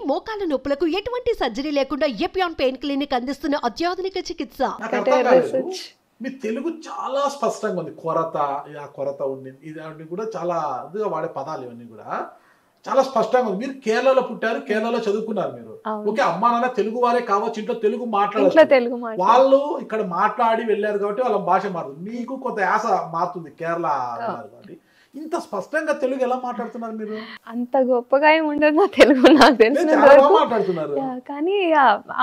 మోకాల నొప్పులకు ఎటువంటి సర్జరీ లేకుండా ఎపియాన్ పెయిన్ క్లినిక్ అందిస్తున్న అత్యాధునిక చికిత్స. మీ తెలుగు చాలా స్పష్టంగా ఉంది. కొరత, ఆ కొరత ఉంది, ఇది కూడా చాలా అదిగా వాడే పదాలు ఇవన్నీ కూడా చాలా స్పష్టంగా ఉంది. మీరు కేరళలో పుట్టారు, కేరళలో చదువుకున్నారు. మీరు ఓకే, అమ్మా నాన్న తెలుగు వారే కావచ్చు, ఇంట్లో తెలుగు మాట్లాడచ్చు, వాళ్ళు ఇక్కడ మాట్లాడి వెళ్ళారు కాబట్టి వాళ్ళ భాష మారుతుంది. మీకు కొంత యాస మారుతుంది, కేరళ కాబట్టి. ఇంత స్పష్టంగా తెలుగు ఎలా మాట్లాడుతున్నారు మీరు? అంత గొప్పగా ఏమి ఉండదు నా తెలుగు, నాకు తెలిసిన మాట్లాడుతున్నారు. కానీ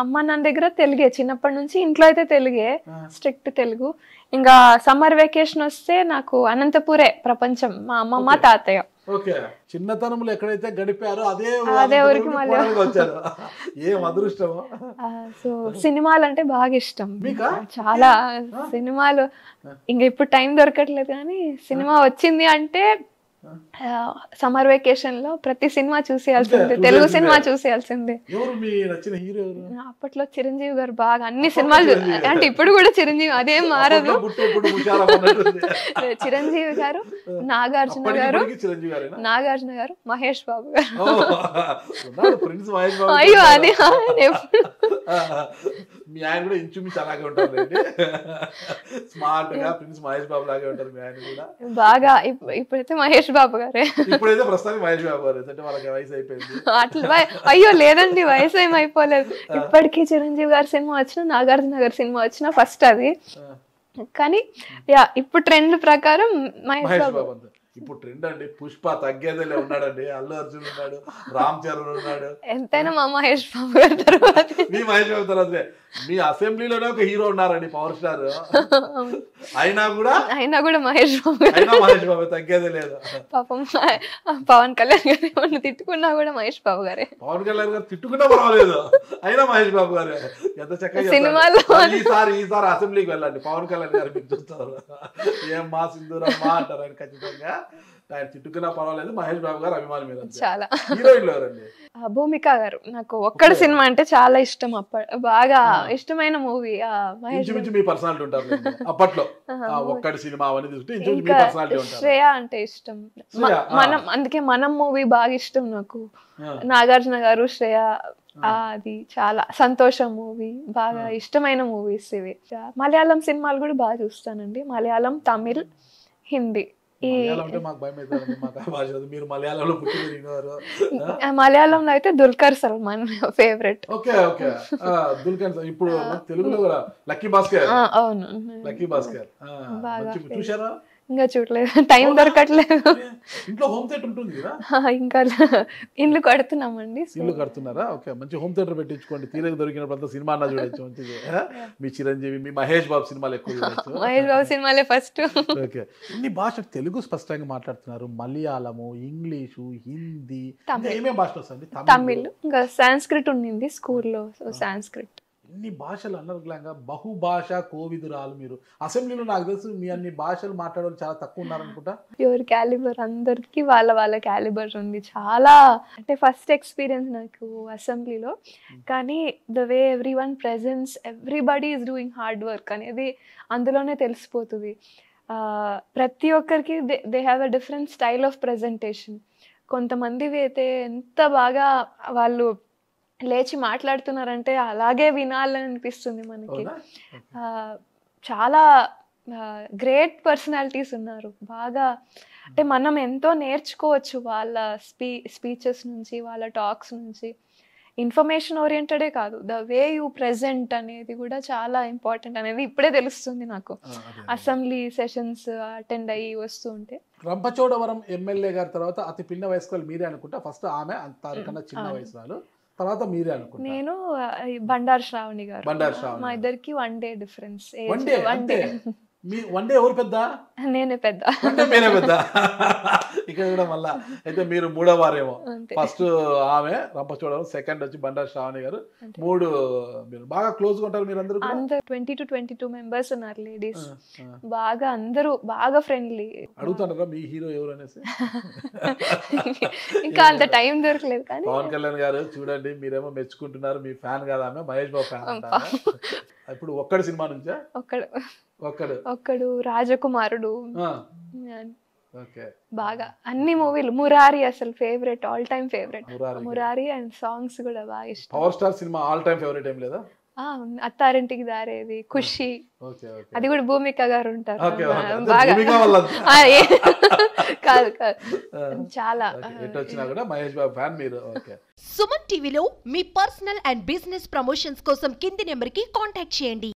అమ్మ నాన్న దగ్గర తెలుగే, చిన్నప్పటి నుంచి ఇంట్లో అయితే తెలుగే, స్ట్రిక్ట్ తెలుగు. ఇంకా సమ్మర్ వెకేషన్ వస్తే నాకు అనంతపురే ప్రపంచం, మా అమ్మమ్మ తాతయ్య. ఓకే, చిన్నతనంలో ఎక్కడైతే గడిపారో అదే ఊరికి వచ్చారు. ఏం అదృష్టమో. సో సినిమాలు అంటే బాగా ఇష్టం, చాలా సినిమాలు. ఇంకా ఇప్పుడు టైం దొరకట్లేదు, కానీ సినిమా వచ్చింది అంటే సమ్మర్ వెకేషన్ లో ప్రతి సినిమా చూసేయాల్సిందే, తెలుగు సినిమా చూసేయాల్సిందే. అప్పట్లో చిరంజీవి గారు బాగా అన్ని సినిమాలు, అంటే ఇప్పుడు కూడా చిరంజీవి అదేం మారదు. చిరంజీవి గారు, నాగార్జున గారు, మహేష్ బాబు గారు. అయ్యో అది మీ ఆయన కూడా ఇంచుమించు అలాగే ఉంటారు, స్మార్ట్ గా ప్రిన్స్ మహేష్ బాబు లాగే ఉంటారు మీ ఆయన కూడా బాగా. ఇప్పుడైతే మహేష్ బాబు గారే, ఇప్పుడైతే ప్రస్తుతానికి మహేష్ బాబు గారు, అంటే వాళ్ళకి వయసు అయిపోయింది. అట్లా అయ్యో లేదండి, వయసు ఏం అయిపోలేదు. ఇప్పటికీ చిరంజీవి గారి సినిమా వచ్చినా, నాగార్జున గారి సినిమా వచ్చినా ఫస్ట్ అది. కానీ ఇప్పుడు ట్రెండ్ ప్రకారం మహేష్ బాబు. ఇప్పుడు ట్రెండ్ అండి, పుష్ప తగ్గేదేలే ఉన్నాడండి, అల్లు అర్జున్ ఉన్నాడు, రామ్ చరణ్ ఉన్నాడు. ఎంతైనా మా మహేష్ బాబు గారి తర్వాత, మీ మహేష్ బాబు తర్వాత మీ అసెంబ్లీలోనే ఒక హీరో ఉన్నారండి, పవర్ స్టార్. అయినా కూడా మహేష్ బాబు తగ్గేదే లేదు. పాపం పవన్ కళ్యాణ్ గారు ఏమన్నా తిట్టుకున్నా కూడా మహేష్ బాబు గారే. పవన్ కళ్యాణ్ గారు తిట్టుకున్నా పర్వాలేదు, అయినా మహేష్ బాబు గారు ఎంత చక్కగా సినిమాలో. ఈసారి అసెంబ్లీకి వెళ్ళండి, పవన్ కళ్యాణ్ గారు మీకు చూస్తారు, ఏం మా సింధూరమ్మా అంటారు ఆయన. ఖచ్చితంగా ఆయన తిట్టుకున్నా పర్వాలేదు, మహేష్ బాబు గారు అభిమాని మీద చాలా. హీరోయిన్లు ఎవరండి? భూమిక గారు, నాకు ఒక్కడి సినిమా అంటే చాలా ఇష్టం, బాగా ఇష్టమైన మూవీ. మీ పర్సనాలిటీ ఉంటారు అప్పట్లో, ఒక్కడి సినిమా అవన్నీ చూస్తే మీ పర్సనాలిటీ ఉంటారు. శ్రేయ అంటే ఇష్టం, అందుకే మనం మూవీ బాగా ఇష్టం నాకు. నాగార్జున గారు, శ్రేయ, అది చాలా సంతోషం మూవీ, బాగా ఇష్టమైన మూవీస్ ఇవి. మలయాళం సినిమాలు కూడా బాగా చూస్తానండి, మలయాళం, తమిళ్, హిందీ. మలయాళంలో అయితే దుల్కర్ సల్మాన్ ఫేవరెట్. ఇప్పుడు తెలుగులో కూడా లక్కీ భాస్కర్. అవును, లక్కీ భాస్కర్ చూసారా? ఇంకా చూడలేదు, టైం దొరకట్లేదు. ఇంట్లో హోమ్ థియేటర్ ఉంటుంది కదా? ఇంకా ఇల్లు కడుతున్నామండి. ఇల్లు కడుతున్నారా? ఓకే, మంచి హోమ్ థియేటర్ పెట్టించుకోండి, తీరక దొరికినప్పుడు సినిమా అన్నా చూడొచ్చు మంచిది. మీ చిరంజీవి, మీ మహేష్ బాబు సినిమాలు ఎక్కువ చూడొచ్చు. మహేష్ బాబు సినిమాలే ఫస్ట్. ఓకే, ఇన్ని భాష తెలుగు స్పష్టంగా మాట్లాడుతున్నారు, మలయాళము, ఇంగ్లీషు, హిందీ, ఏమేమి భాషలు వస్తుంది? తమిళ్, ఇంకా సాంస్క్రిట్ ఉండింది స్కూల్లో, సాంస్క్రిట్. ఇన్ని భాషలు అనర్గళంగా బహుభాష కోవిదురాలు మీరు. అసెంబ్లీలో నాకు తెలుసు మీ అన్ని భాషలు మాట్లాడే చాలా తక్కువ ఉన్నారనుకుంటా. ఎవరి క్యాలిబర్, అందరికి వాళ్ళ క్యాలిబర్ ఉంది. చాలా అంటే ఫస్ట్ ఎక్స్పీరియన్స్ నాకు అసెంబ్లీలో. కానీ the way every one presence, everybody is doing hard work అనేది అందులోనే తెలిసిపోతుంది. ప్రతి ఒక్కరికి they have a different style of presentation. కొంతమందివి అయితే ఎంత బాగా వాళ్ళు లేచి మాట్లాడుతున్నారంటే అలాగే వినాలని అనిపిస్తుంది మనకి. చాలా గ్రేట్ పర్సనాలిటీస్ ఉన్నారు బాగా. అంటే మనం ఎంతో నేర్చుకోవచ్చు వాళ్ళ స్పీచెస్ నుంచి, వాళ్ళ టాక్స్ నుంచి. ఇన్ఫర్మేషన్ ఓరియంటెడే కాదు, ద వే యూ ప్రెజెంట్ అనేది కూడా చాలా ఇంపార్టెంట్ అనేది ఇప్పుడే తెలుస్తుంది నాకు, అసెంబ్లీ సెషన్స్ అటెండ్ అయ్యి వస్తూ ఉంటే. రంపచోడవరం ఎమ్మెల్యే గారి తర్వాత అతి పిన్న వయస్కులు మీరే అనుకుంటా. ఫస్ట్ ఆమె అంతకన్నా చిన్న వయసులో, తర్వాత మీరే అనుకుంటా. నేను బండారు శ్రావణి గారు, మా ఇద్దరికి 1 day డిఫరెన్స్. వన్ డే ఎవరు పెద్ద? నేనే పెద్ద. మీరే పెద్ద. ఇక్కడ కూడా మళ్ళా అయితే మీరు 3వ వారేమో. ఫస్ట్ ఆమె రంపచోడవరం, సెకండ్ వచ్చి బండారు శ్రావణి గారు, 3 మీరు బాగా క్లోజ్ గా ఉంటారు మీరు అందరూ. 20 to 22 మెంబర్స్ ఉన్నారు లేడీస్, బాగా అందరూ బాగా ఫ్రెండ్లీ. అడుగుతారా మీ హీరో ఎవరు అనేసి? ఇంకా అంత టైం దొరకలేదు. కానీ పవన్ కళ్యాణ్ గారు చూడండి, మీరేమో మెచ్చుకుంటున్నారు, మీ ఫ్యాన్ కాదు ఆమె, మహేష్ బాబు ఫ్యాన్ అంటారా? ఇప్పుడు ఒక్కడి సినిమా నుంచా? ఒక్కడు రాజకుమారుడు. ఓకే. బాగా అన్ని మూవీలు. మురారి అసలు favourite, all time favourite. Murari. Murari and songs కూడా బాగా ఇష్టం. Power star cinema all time favourite ఏం లేదా? అత్తారింటికి దారేది, ఖుషి, ఓకే ఓకే. అది కూడా భూమిక గారు ఉంటారు ఓకే ఓకే. అంటే బాగా. భూమిక వాళ్ళ కాదు కాదు చాలా ఎటు వచ్చినా కూడా మహేష్ బాబు ఫ్యాన్ మీరు. ఓకే. సుమన్ టీవీలో మీ పర్సనల్ అండ్ బిజినెస్ ప్రమోషన్స్ కోసం కింది నెంబర్కి కాంటాక్ట్ చేయండి.